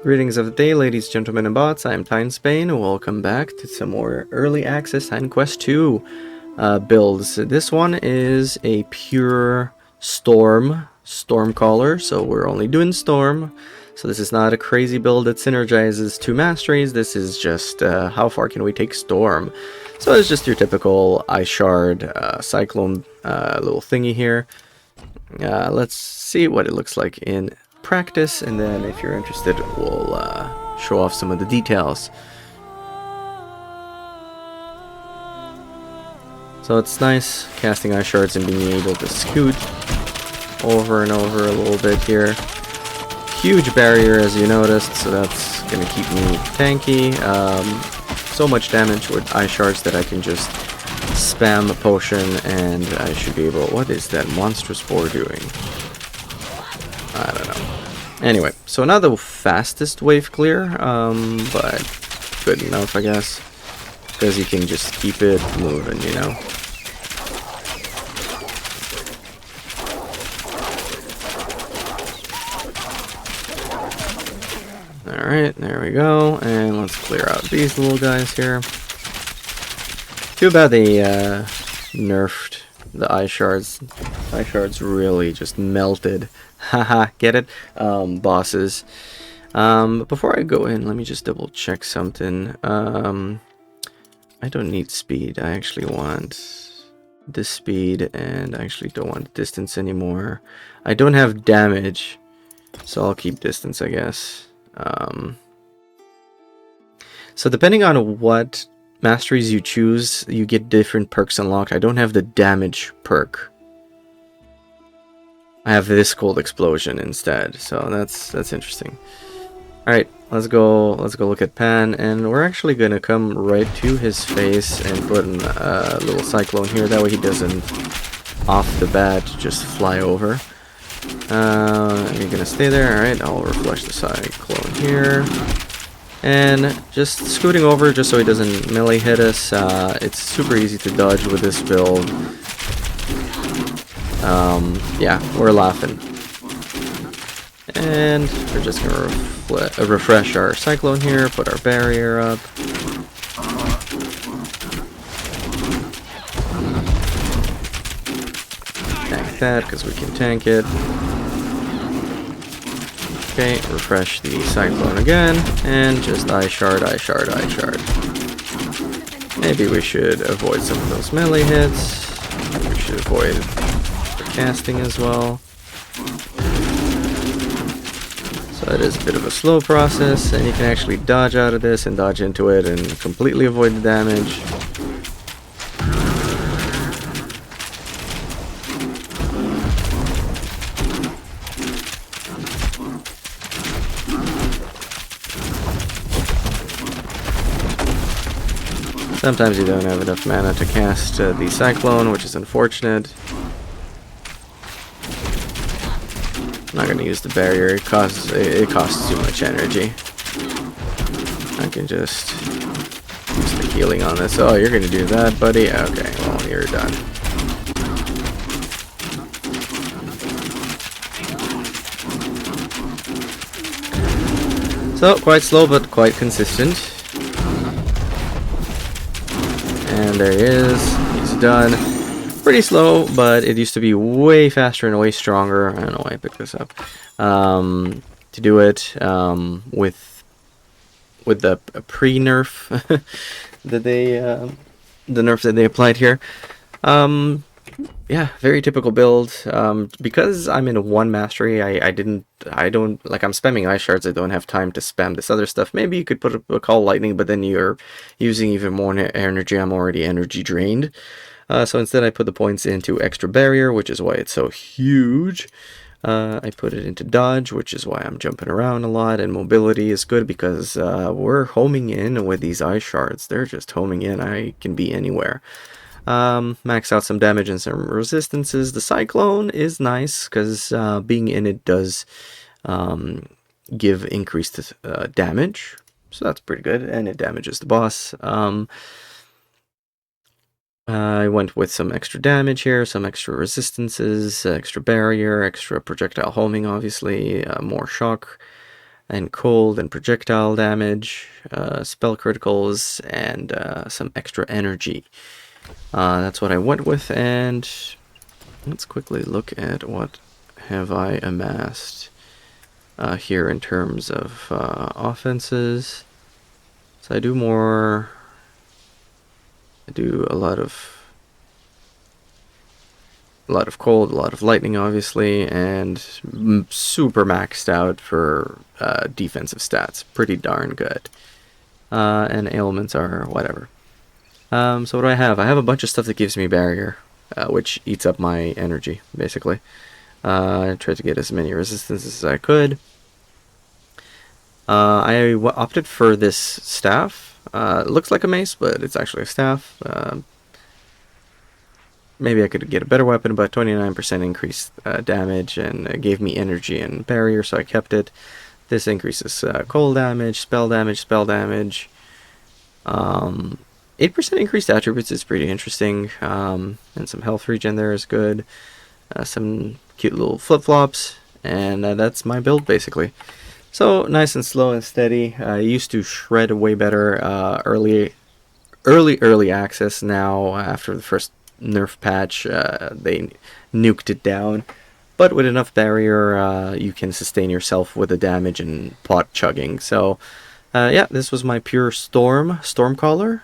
Greetings of the day, ladies, gentlemen, and bots. I am Titansbane. Welcome back to some more early access Titan Quest 2 builds. This one is a pure Stormcaller, so we're only doing Storm. So this is not a crazy build that synergizes two Masteries. This is just how far can we take Storm. So it's just your typical Ice Shard Cyclone little thingy here. Let's see what it looks like in practice, and then if you're interested, we'll show off some of the details. So it's nice casting Ice Shards and being able to scoot over and over a little bit here. Huge barrier, as you noticed, so that's going to keep me tanky. So much damage with Ice Shards that I can just spam a potion and I should be able... What is that monstrous boar doing? I don't know. Anyway, so not the fastest wave clear, but good enough, I guess. Because you can just keep it moving, you know. Alright, there we go. And let's clear out these little guys here. Too bad they nerfed the Ice Shards. Ice Shards really just melted. Haha, get it? Bosses. But before I go in, let me just double check something. I don't need speed. I actually want this speed, and I actually don't want distance anymore. I don't have damage, so I'll keep distance, I guess. So depending on what Masteries you choose, you get different perks unlocked. I don't have the damage perk. I have this cold explosion instead, so that's interesting. All right, let's go look at Pan, and we're actually gonna come right to his face and put a little cyclone here. That way he doesn't, off the bat, just fly over. You're gonna stay there. All right, I'll refresh the cyclone here. And just scooting over just so he doesn't melee hit us. It's super easy to dodge with this build. Yeah, we're laughing. And we're just going to refresh our cyclone here, put our barrier up. Tank that because we can tank it. Okay, refresh the cyclone again, and just Ice Shard, Ice Shard, Ice Shard. Maybe we should avoid some of those melee hits. We should avoid the casting as well. So it is a bit of a slow process, and you can actually dodge out of this and dodge into it and completely avoid the damage. Sometimes you don't have enough mana to cast the Cyclone, which is unfortunate. I'm not going to use the barrier, it costs too much energy. I can just use the healing on this. Oh, you're going to do that, buddy? Okay, well, you're done. So, quite slow, but quite consistent. And there he is. He's done. Pretty slow, but it used to be way faster and way stronger. I don't know why I picked this up. To do it with the pre-nerf that they the nerf that they applied here. Yeah, very typical build. Because I'm in one mastery, I don't like, I'm spamming Ice Shards. I don't have time to spam this other stuff. Maybe you could put a Call Lightning, but then you're using even more energy. I'm already energy drained. So instead I put the points into Extra Barrier, which is why it's so huge. I put it into Dodge, which is why I'm jumping around a lot, and Mobility is good because we're homing in with these Ice Shards. They're just homing in. I can be anywhere. Max out some damage and some resistances. The Cyclone is nice because being in it does give increased damage, so that's pretty good, and it damages the boss. I went with some extra damage here, some extra resistances, extra barrier, extra projectile homing, obviously, more shock. and cold and projectile damage, spell criticals, and some extra energy. That's what I went with, and let's quickly look at what have I amassed here in terms of offenses. So I do a lot of cold, a lot of lightning, obviously, and super maxed out for defensive stats. Pretty darn good. And ailments are whatever. So what do I have? I have a bunch of stuff that gives me barrier, which eats up my energy, basically. I tried to get as many resistances as I could. I opted for this staff. It looks like a mace, but it's actually a staff. Maybe I could get a better weapon, but 29% increased damage, and it gave me energy and barrier, so I kept it. This increases cold damage, spell damage, spell damage. 8% increased attributes is pretty interesting, and some health regen there is good. Some cute little flip-flops, and that's my build, basically. So, nice and slow and steady. I used to shred way better early access. Now, after the first nerf patch, they nuked it down, but with enough barrier you can sustain yourself with the damage and pot chugging. So yeah, this was my pure Stormcaller.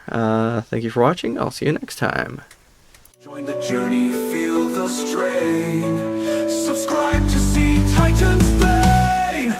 Thank you for watching. I'll see you next time. Join the journey, feel the strain. Subscribe to see Titansbane.